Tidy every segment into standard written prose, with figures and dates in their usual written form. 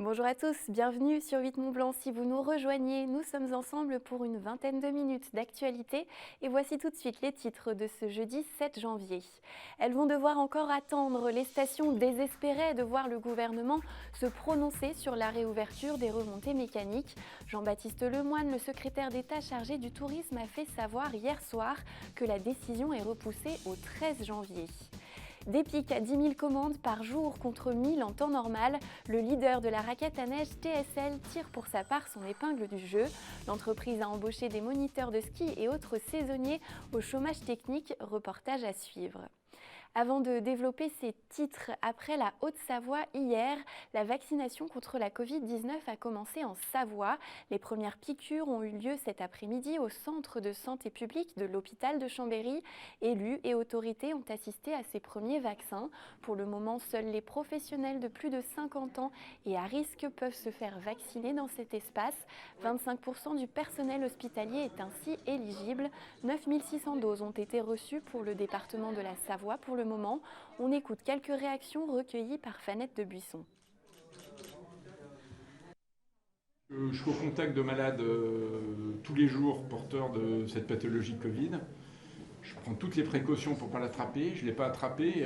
Bonjour à tous, bienvenue sur 8 Mont Blanc. Si vous nous rejoignez, nous sommes ensemble pour une vingtaine de minutes d'actualité. Et voici tout de suite les titres de ce jeudi 7 janvier. Elles vont devoir encore attendre. Les stations désespéraient de voir le gouvernement se prononcer sur la réouverture des remontées mécaniques. Jean-Baptiste Lemoyne, le secrétaire d'État chargé du tourisme, a fait savoir hier soir que la décision est repoussée au 13 janvier. Des pics à 10 000 commandes par jour contre 1000 en temps normal, le leader de la raquette à neige TSL tire pour sa part son épingle du jeu. L'entreprise a embauché des moniteurs de ski et autres saisonniers au chômage technique, reportage à suivre. Avant de développer ces titres, après la Haute-Savoie hier, la vaccination contre la Covid-19 a commencé en Savoie. Les premières piqûres ont eu lieu cet après-midi au centre de santé publique de l'hôpital de Chambéry. Élus et autorités ont assisté à ces premiers vaccins. Pour le moment, seuls les professionnels de plus de 50 ans et à risque peuvent se faire vacciner dans cet espace. 25% du personnel hospitalier est ainsi éligible. 9 600 doses ont été reçues pour le département de la Savoie pour le moment. On écoute quelques réactions recueillies par Fanette de Buisson. Je suis au contact de malades tous les jours porteurs de cette pathologie Covid. Je prends toutes les précautions pour ne pas l'attraper. Je ne l'ai pas attrapé.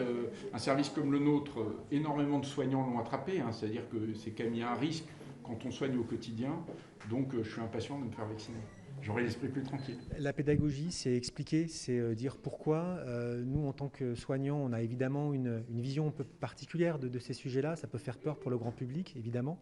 Un service comme le nôtre, énormément de soignants l'ont attrapé. C'est-à-dire que c'est quand même il y a un risque quand on soigne au quotidien. Donc je suis impatient de me faire vacciner. J'aurai l'esprit plus tranquille. La pédagogie, c'est expliquer, c'est dire pourquoi. Nous, en tant que soignants, on a évidemment une vision un peu particulière de ces sujets-là. Ça peut faire peur pour le grand public, évidemment.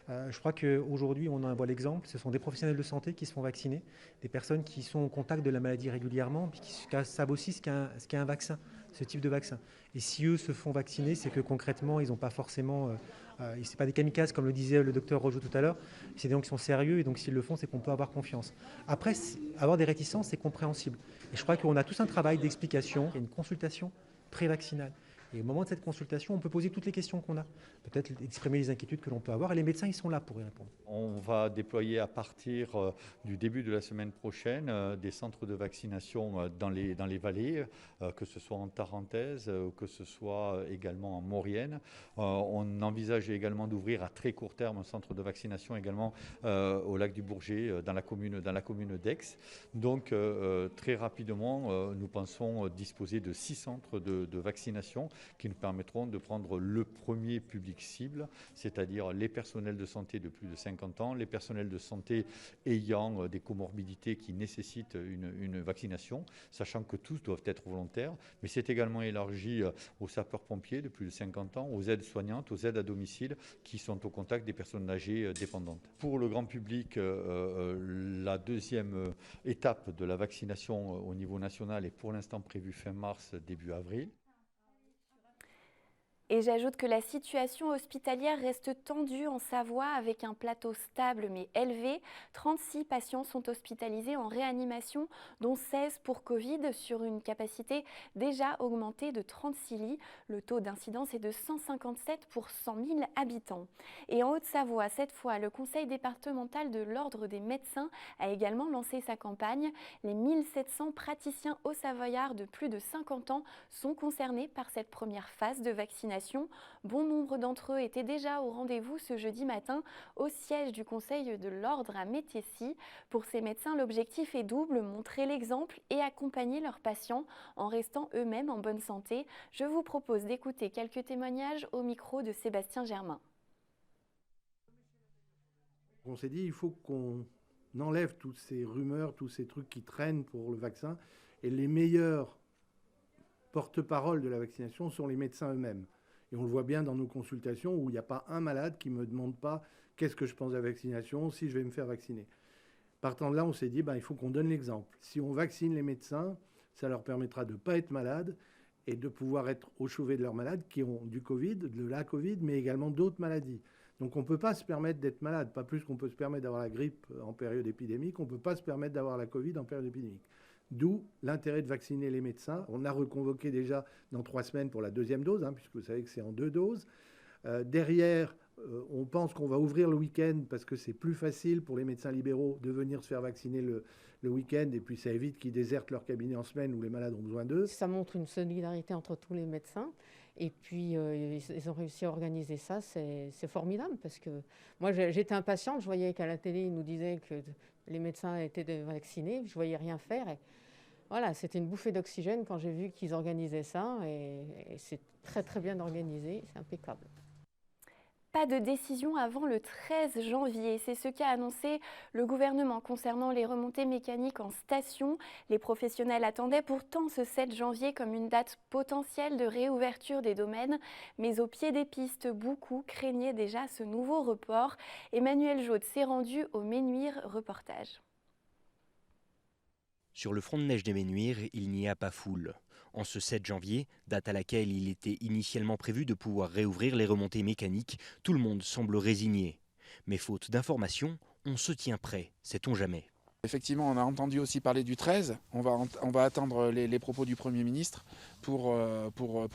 Je crois qu'aujourd'hui, on en voit l'exemple. Ce sont des professionnels de santé qui se font vacciner, des personnes qui sont au contact de la maladie régulièrement, puis qui savent aussi ce qu'est un vaccin, ce type de vaccin. Et si eux se font vacciner, c'est que concrètement, ils n'ont pas forcément... ce n'est pas des kamikazes, comme le disait le docteur Rojo tout à l'heure. C'est des gens qui sont sérieux, et donc s'ils le font, c'est qu'on peut avoir confiance. Après, avoir des réticences, c'est compréhensible. Et je crois qu'on a tous un travail d'explication. Il y a une consultation pré-vaccinale. Et au moment de cette consultation, on peut poser toutes les questions qu'on a, peut-être exprimer les inquiétudes que l'on peut avoir, et les médecins, ils sont là pour y répondre. On va déployer à partir du début de la semaine prochaine des centres de vaccination dans les vallées, que ce soit en Tarentaise, que ce soit également en Maurienne. On envisage également d'ouvrir à très court terme un centre de vaccination également au lac du Bourget, dans la commune d'Aix. Donc très rapidement, nous pensons disposer de 6 centres de vaccination qui nous permettront de prendre le premier public cible, c'est-à-dire les personnels de santé de plus de 50 ans, les personnels de santé ayant des comorbidités qui nécessitent une vaccination, sachant que tous doivent être volontaires, mais c'est également élargi aux sapeurs-pompiers de plus de 50 ans, aux aides soignantes, aux aides à domicile qui sont au contact des personnes âgées dépendantes. Pour le grand public, la deuxième étape de la vaccination au niveau national est pour l'instant prévue fin mars, début avril. Et j'ajoute que la situation hospitalière reste tendue en Savoie avec un plateau stable mais élevé. 36 patients sont hospitalisés en réanimation, dont 16 pour Covid, sur une capacité déjà augmentée de 36 lits. Le taux d'incidence est de 157 pour 100 000 habitants. Et en Haute-Savoie, cette fois, le conseil départemental de l'Ordre des médecins a également lancé sa campagne. Les 1700 praticiens haut-savoyards de plus de 50 ans sont concernés par cette première phase de vaccination. Bon nombre d'entre eux étaient déjà au rendez-vous ce jeudi matin au siège du Conseil de l'Ordre à Métiessy. Pour ces médecins, l'objectif est double, montrer l'exemple et accompagner leurs patients en restant eux-mêmes en bonne santé. Je vous propose d'écouter quelques témoignages au micro de Sébastien Germain. On s'est dit il faut qu'on enlève toutes ces rumeurs, tous ces trucs qui traînent pour le vaccin. Et les meilleurs porte-parole de la vaccination sont les médecins eux-mêmes. Et on le voit bien dans nos consultations où il n'y a pas un malade qui ne me demande pas qu'est-ce que je pense de la vaccination, si je vais me faire vacciner. Partant de là, on s'est dit il faut qu'on donne l'exemple. Si on vaccine les médecins, ça leur permettra de ne pas être malades et de pouvoir être au chevet de leurs malades qui ont du Covid, de la Covid, mais également d'autres maladies. Donc on ne peut pas se permettre d'être malade, pas plus qu'on peut se permettre d'avoir la grippe en période épidémique, on ne peut pas se permettre d'avoir la Covid en période épidémique. D'où l'intérêt de vacciner les médecins. On a reconvoqué déjà dans 3 semaines pour la deuxième dose, puisque vous savez que c'est en 2 doses. Derrière, On pense qu'on va ouvrir le week-end parce que c'est plus facile pour les médecins libéraux de venir se faire vacciner le week-end et puis ça évite qu'ils désertent leur cabinet en semaine où les malades ont besoin d'eux. Ça montre une solidarité entre tous les médecins. Et puis, ils ont réussi à organiser ça, c'est formidable parce que moi, j'étais impatiente. Je voyais qu'à la télé, ils nous disaient que les médecins étaient vaccinés. Je ne voyais rien faire. Et voilà, c'était une bouffée d'oxygène quand j'ai vu qu'ils organisaient ça. Et c'est très, très bien organisé. C'est impeccable. Pas de décision avant le 13 janvier. C'est ce qu'a annoncé le gouvernement concernant les remontées mécaniques en station. Les professionnels attendaient pourtant ce 7 janvier comme une date potentielle de réouverture des domaines. Mais au pied des pistes, beaucoup craignaient déjà ce nouveau report. Emmanuel Jaude s'est rendu au Ménuire reportage. Sur le front de neige des Ménuires, il n'y a pas foule. En ce 7 janvier, date à laquelle il était initialement prévu de pouvoir réouvrir les remontées mécaniques, tout le monde semble résigné. Mais faute d'informations, on se tient prêt, sait-on jamais. Effectivement, on a entendu aussi parler du 13. On va attendre les propos du Premier ministre pour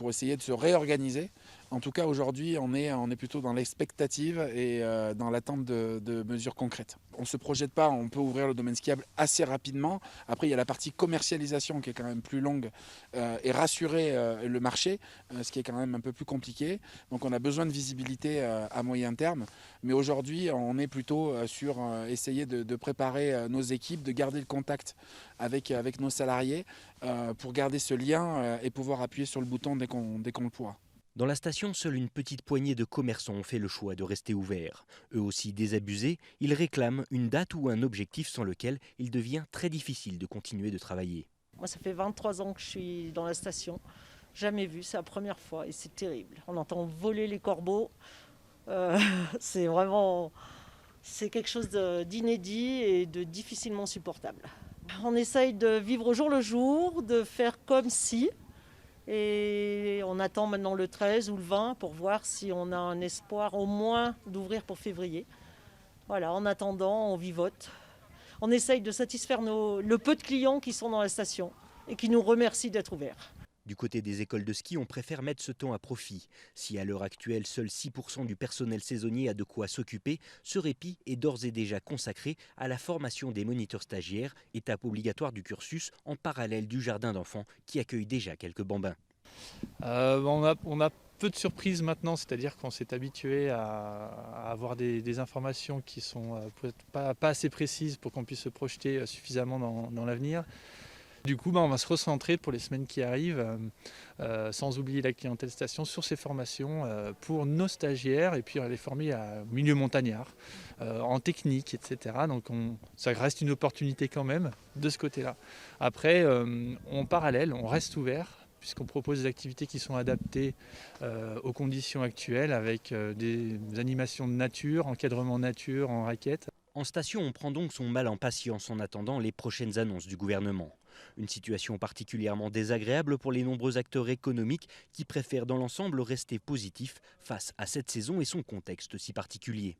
essayer de se réorganiser. En tout cas, aujourd'hui, on est plutôt dans l'expectative et dans l'attente de mesures concrètes. On ne se projette pas, on peut ouvrir le domaine skiable assez rapidement. Après, il y a la partie commercialisation qui est quand même plus longue et rassurer le marché, ce qui est quand même un peu plus compliqué. Donc on a besoin de visibilité à moyen terme. Mais aujourd'hui, on est plutôt sur essayer de préparer nos équipes, de garder le contact avec nos salariés pour garder ce lien et pouvoir appuyer sur le bouton dès qu'on le pourra. Dans la station, seule une petite poignée de commerçants ont fait le choix de rester ouverts. Eux aussi désabusés, ils réclament une date ou un objectif sans lequel il devient très difficile de continuer de travailler. Moi, ça fait 23 ans que je suis dans la station. Jamais vu, c'est la première fois et c'est terrible. On entend voler les corbeaux. C'est quelque chose d'inédit et de difficilement supportable. On essaye de vivre au jour le jour, de faire comme si. Et on attend maintenant le 13 ou le 20 pour voir si on a un espoir au moins d'ouvrir pour février. Voilà, en attendant, on vivote. On essaye de satisfaire le peu de clients qui sont dans la station et qui nous remercient d'être ouverts. Du côté des écoles de ski, on préfère mettre ce temps à profit. Si à l'heure actuelle, seuls 6% du personnel saisonnier a de quoi s'occuper, ce répit est d'ores et déjà consacré à la formation des moniteurs stagiaires, étape obligatoire du cursus en parallèle du jardin d'enfants qui accueille déjà quelques bambins. On a peu de surprises maintenant, c'est-à-dire qu'on s'est habitué à avoir des informations qui sont pas assez précises pour qu'on puisse se projeter suffisamment dans l'avenir. Du coup, on va se recentrer pour les semaines qui arrivent, sans oublier la clientèle station, sur ces formations pour nos stagiaires et puis les former à milieu montagnard, en technique, etc. Donc ça reste une opportunité quand même de ce côté-là. Après, en parallèle, on reste ouvert puisqu'on propose des activités qui sont adaptées aux conditions actuelles avec des animations de nature, encadrement nature en raquettes. En station, on prend donc son mal en patience en attendant les prochaines annonces du gouvernement. Une situation particulièrement désagréable pour les nombreux acteurs économiques qui préfèrent dans l'ensemble rester positifs face à cette saison et son contexte si particulier.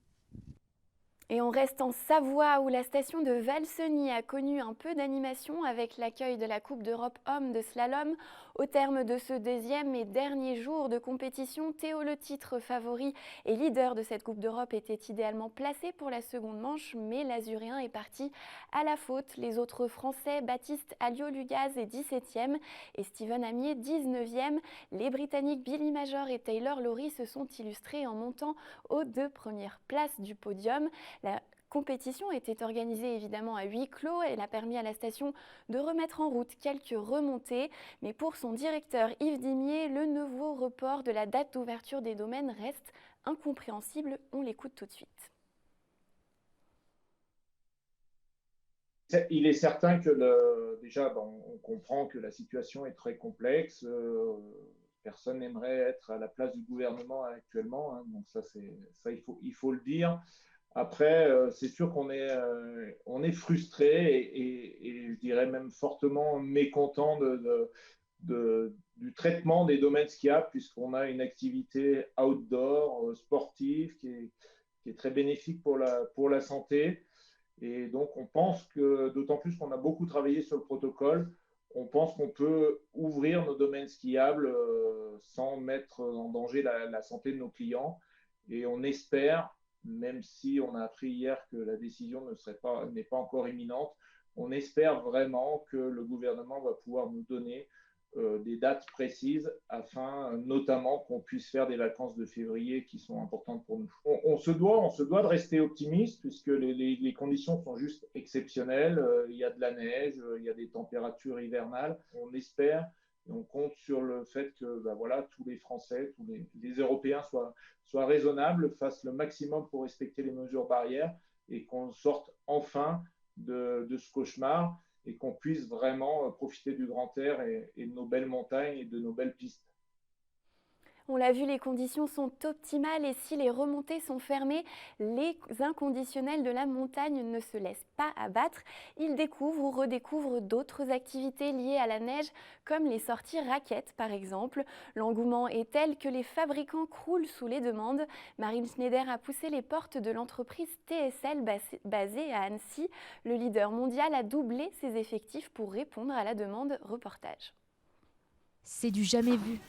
Et on reste en Savoie où la station de Valseny a connu un peu d'animation avec l'accueil de la Coupe d'Europe Hommes de slalom. Au terme de ce deuxième et dernier jour de compétition, Théo Le Titre, favori et leader de cette Coupe d'Europe, était idéalement placé pour la seconde manche, mais l'Azuréen est parti à la faute. Les autres Français, Baptiste Alliot-Lugaz est 17e et Steven Amier 19e. Les Britanniques Billy Major et Taylor Lawrie se sont illustrés en montant aux 2 premières places du podium. La compétition était organisée évidemment à huis clos. Elle a permis à la station de remettre en route quelques remontées. Mais pour son directeur Yves Dimier, le nouveau report de la date d'ouverture des domaines reste incompréhensible. On l'écoute tout de suite. Il est certain que déjà, on comprend que la situation est très complexe. Personne n'aimerait être à la place du gouvernement actuellement. Donc ça, il faut le dire. Après, c'est sûr qu'on est frustré et je dirais même fortement mécontent du traitement des domaines skiables, puisqu'on a une activité outdoor, sportive, qui est très bénéfique pour la santé. Et donc, on pense que, d'autant plus qu'on a beaucoup travaillé sur le protocole, on pense qu'on peut ouvrir nos domaines skiables sans mettre en danger la santé de nos clients. Et on espère, même si on a appris hier que la décision n'est pas encore imminente, on espère vraiment que le gouvernement va pouvoir nous donner des dates précises afin notamment qu'on puisse faire des vacances de février qui sont importantes pour nous. On se doit de rester optimiste puisque les conditions sont juste exceptionnelles. Il y a de la neige, il y a des températures hivernales. On espère et on compte sur le fait que tous les Français, tous les Européens soient raisonnables, fassent le maximum pour respecter les mesures barrières et qu'on sorte enfin de ce cauchemar et qu'on puisse vraiment profiter du grand air et de nos belles montagnes et de nos belles pistes. On l'a vu, les conditions sont optimales et si les remontées sont fermées, les inconditionnels de la montagne ne se laissent pas abattre. Ils découvrent ou redécouvrent d'autres activités liées à la neige, comme les sorties raquettes par exemple. L'engouement est tel que les fabricants croulent sous les demandes. Marine Schneider a poussé les portes de l'entreprise TSL basée à Annecy. Le leader mondial a doublé ses effectifs pour répondre à la demande. Reportage. C'est du jamais vu.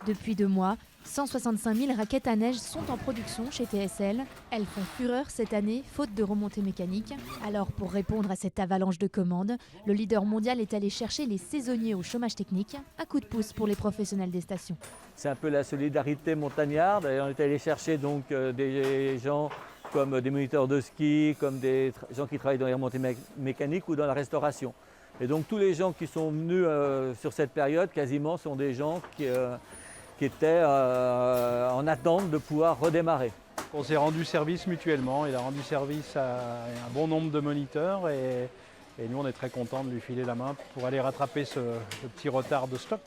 Depuis 2 mois, 165 000 raquettes à neige sont en production chez TSL. Elles font fureur cette année, faute de remontées mécaniques. Alors pour répondre à cette avalanche de commandes, le leader mondial est allé chercher les saisonniers au chômage technique, un coup de pouce pour les professionnels des stations. C'est un peu la solidarité montagnarde. Et on est allé chercher donc des gens comme des moniteurs de ski, comme des gens qui travaillent dans les remontées mécaniques ou dans la restauration. Et donc tous les gens qui sont venus sur cette période, quasiment, sont des gens qui étaient en attente de pouvoir redémarrer. On s'est rendu service mutuellement, il a rendu service à un bon nombre de moniteurs et nous on est très contents de lui filer la main pour aller rattraper ce petit retard de stock.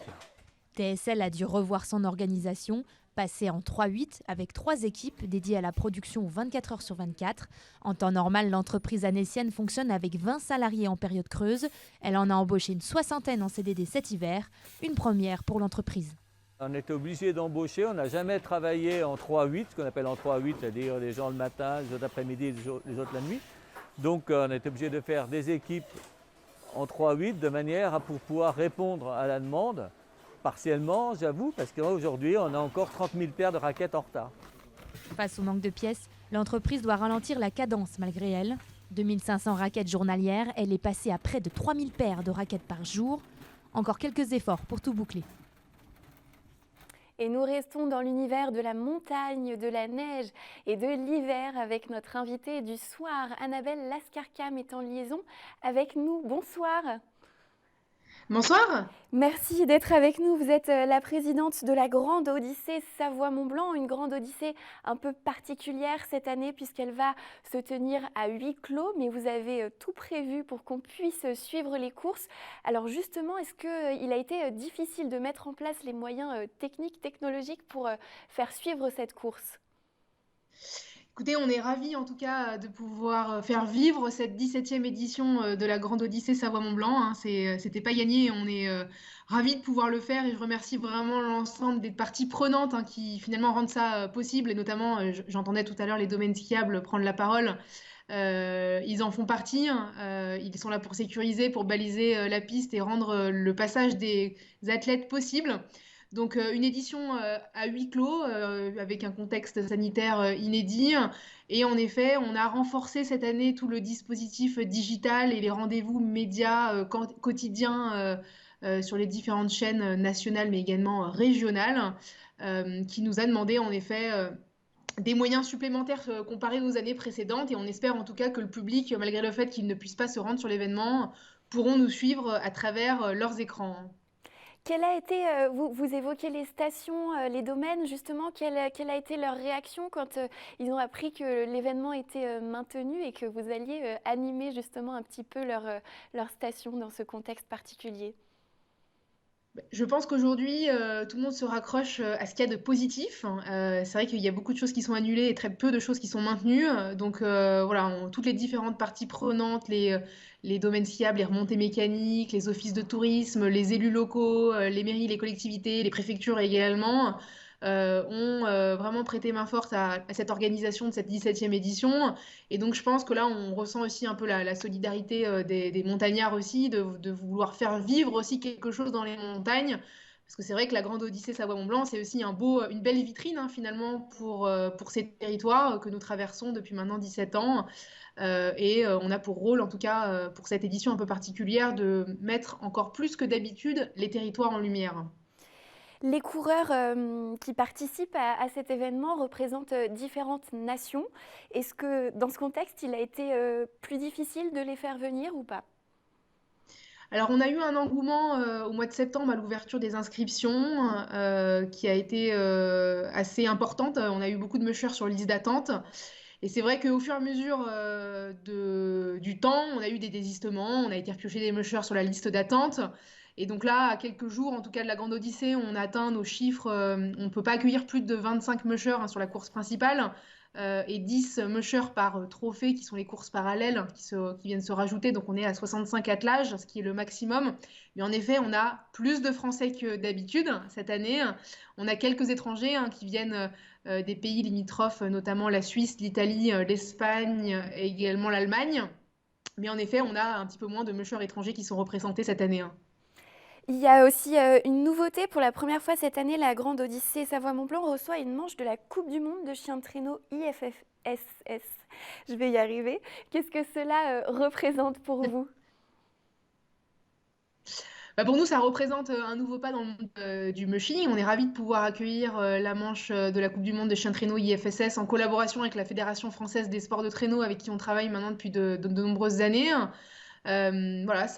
TSL a dû revoir son organisation, passer en 3-8 avec 3 équipes dédiées à la production 24 heures sur 24. En temps normal, l'entreprise annécienne fonctionne avec 20 salariés en période creuse. Elle en a embauché une 60aine en CDD cet hiver, une première pour l'entreprise. On était obligé d'embaucher, on n'a jamais travaillé en 3-8, ce qu'on appelle en 3-8, c'est-à-dire les gens le matin, les autres l'après-midi et les autres la nuit. Donc on était obligé de faire des équipes en 3-8 de manière à pouvoir répondre à la demande. Partiellement, j'avoue, parce qu'aujourd'hui, on a encore 30 000 paires de raquettes en retard. Face au manque de pièces, l'entreprise doit ralentir la cadence malgré elle. 2500 raquettes journalières, elle est passée à près de 3000 paires de raquettes par jour. Encore quelques efforts pour tout boucler. Et nous restons dans l'univers de la montagne, de la neige et de l'hiver avec notre invitée du soir. Annabelle Lascarcam est en liaison avec nous. Bonsoir. Bonsoir. Merci d'être avec nous. Vous êtes la présidente de la Grande Odyssée Savoie-Mont-Blanc, une Grande Odyssée un peu particulière cette année puisqu'elle va se tenir à huis clos, mais vous avez tout prévu pour qu'on puisse suivre les courses. Alors justement, est-ce qu'il a été difficile de mettre en place les moyens techniques, technologiques pour faire suivre cette course ? Écoutez, on est ravis en tout cas de pouvoir faire vivre cette 17e édition de la Grande Odyssée Savoie-Mont-Blanc. C'était pas gagné, on est ravis de pouvoir le faire et je remercie vraiment l'ensemble des parties prenantes qui finalement rendent ça possible. Et notamment, j'entendais tout à l'heure les domaines skiables prendre la parole. Ils en font partie, ils sont là pour sécuriser, pour baliser la piste et rendre le passage des athlètes possible. Donc une édition à huis clos avec un contexte sanitaire inédit. Et en effet, on a renforcé cette année tout le dispositif digital et les rendez-vous médias quotidiens sur les différentes chaînes nationales mais également régionales qui nous a demandé en effet des moyens supplémentaires comparés aux années précédentes. Et on espère en tout cas que le public, malgré le fait qu'il ne puisse pas se rendre sur l'événement, pourront nous suivre à travers leurs écrans. Quelle a été, vous évoquez les stations, les domaines, justement, quelle a été leur réaction quand ils ont appris que l'événement était maintenu et que vous alliez animer justement un petit peu leur station dans ce contexte particulier ? Je pense qu'aujourd'hui, tout le monde se raccroche à ce qu'il y a de positif. C'est vrai qu'il y a beaucoup de choses qui sont annulées et très peu de choses qui sont maintenues. Donc voilà, toutes les différentes parties prenantes, les domaines skiables, les remontées mécaniques, les offices de tourisme, les élus locaux, les mairies, les collectivités, les préfectures également, ont vraiment prêté main forte à cette organisation de cette 17e édition. Et donc je pense que là, on ressent aussi un peu la solidarité des montagnards aussi, de vouloir faire vivre aussi quelque chose dans les montagnes. Parce que c'est vrai que la Grande Odyssée Savoie-Mont-Blanc, c'est aussi une belle vitrine finalement pour ces territoires que nous traversons depuis maintenant 17 ans. On a pour rôle, en tout cas pour cette édition un peu particulière, de mettre encore plus que d'habitude les territoires en lumière. Les coureurs qui participent à cet événement représentent différentes nations. Est-ce que dans ce contexte, il a été plus difficile de les faire venir ou pas ? Alors, on a eu un engouement au mois de septembre à l'ouverture des inscriptions qui a été assez importante. On a eu beaucoup de mushers sur liste d'attente. Et c'est vrai qu'au fur et à mesure du temps, on a eu des désistements, on a été repioché des mushers sur la liste d'attente. Et donc là, à quelques jours, en tout cas de la Grande Odyssée, on a atteint nos chiffres. On ne peut pas accueillir plus de 25 mushers sur la course principale et 10 mushers par trophée, qui sont les courses parallèles qui viennent se rajouter. Donc on est à 65 attelages, ce qui est le maximum. Mais en effet, on a plus de Français que d'habitude cette année. On a quelques étrangers qui viennent des pays limitrophes, notamment la Suisse, l'Italie, l'Espagne et également l'Allemagne. Mais en effet, on a un petit peu moins de mushers étrangers qui sont représentés cette année. Il y a aussi une nouveauté. Pour la première fois cette année, la Grande Odyssée Savoie-Mont-Blanc reçoit une manche de la Coupe du Monde de chiens de traîneau IFSS. Je vais y arriver. Qu'est-ce que cela représente pour vous ? Pour nous, ça représente un nouveau pas dans le monde du mushing. On est ravis de pouvoir accueillir la manche de la Coupe du Monde de chiens de traîneau IFSS en collaboration avec la Fédération française des sports de traîneau, avec qui on travaille maintenant depuis de nombreuses années. Voilà,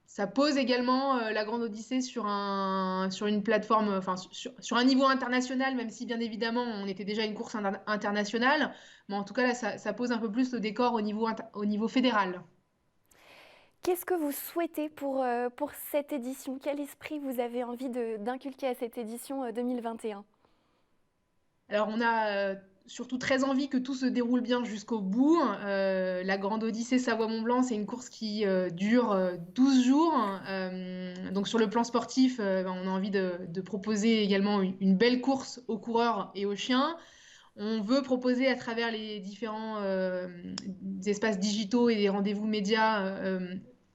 ça pose également la Grande Odyssée sur une plateforme, enfin sur un niveau international, même si bien évidemment on était déjà une course internationale. Mais en tout cas, là, ça pose un peu plus le décor au niveau fédéral. Qu'est-ce que vous souhaitez pour cette édition ? Quel esprit vous avez envie d'inculquer à cette édition 2021 ? Alors, on a surtout très envie que tout se déroule bien jusqu'au bout. La Grande Odyssée Savoie-Mont-Blanc, c'est une course qui dure 12 jours. Donc, sur le plan sportif, on a envie de proposer également une belle course aux coureurs et aux chiens. On veut proposer à travers les différents espaces digitaux et les rendez-vous médias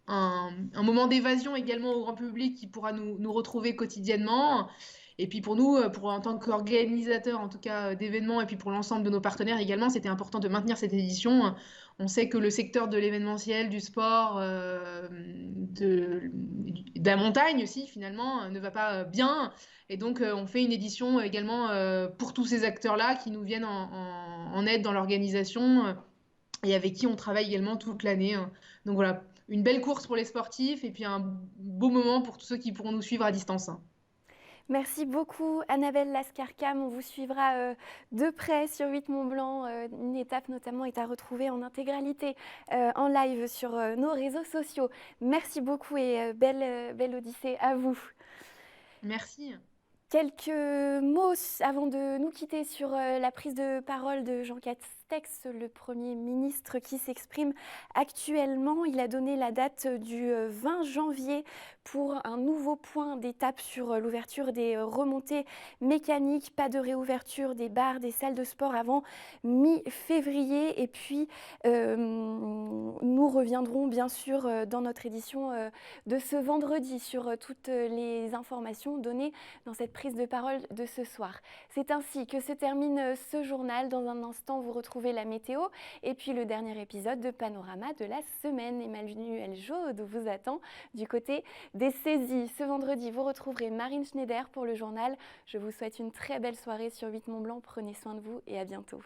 un moment d'évasion également au grand public qui pourra nous retrouver quotidiennement. Et puis pour nous, en tant qu'organisateur en tout cas d'événements et puis pour l'ensemble de nos partenaires également, c'était important de maintenir cette édition. On sait que le secteur de l'événementiel, du sport, de la montagne aussi finalement ne va pas bien. Et donc on fait une édition également pour tous ces acteurs-là qui nous viennent en aide dans l'organisation et avec qui on travaille également toute l'année. Donc voilà, une belle course pour les sportifs et puis un beau moment pour tous ceux qui pourront nous suivre à distance. Merci beaucoup Annabelle Lascarcam, on vous suivra de près sur 8 Mont-Blanc. Une étape notamment est à retrouver en intégralité en live sur nos réseaux sociaux. Merci beaucoup et belle Odyssée à vous. Merci. Quelques mots avant de nous quitter sur la prise de parole de Jean Castex, le Premier ministre qui s'exprime actuellement. Il a donné la date du 20 janvier pour un nouveau point d'étape sur l'ouverture des remontées mécaniques. Pas de réouverture des bars, des salles de sport avant mi-février. Et puis, nous reviendrons bien sûr dans notre édition de ce vendredi sur toutes les informations données dans cette prise de parole de ce soir. C'est ainsi que se termine ce journal. Dans un instant, vous retrouvez la météo et puis le dernier épisode de Panorama de la semaine. Emmanuel Jaude vous attend du côté des saisies. Ce vendredi, vous retrouverez Marine Schneider pour le journal. Je vous souhaite une très belle soirée sur 8 Mont-Blanc. Prenez soin de vous et à bientôt.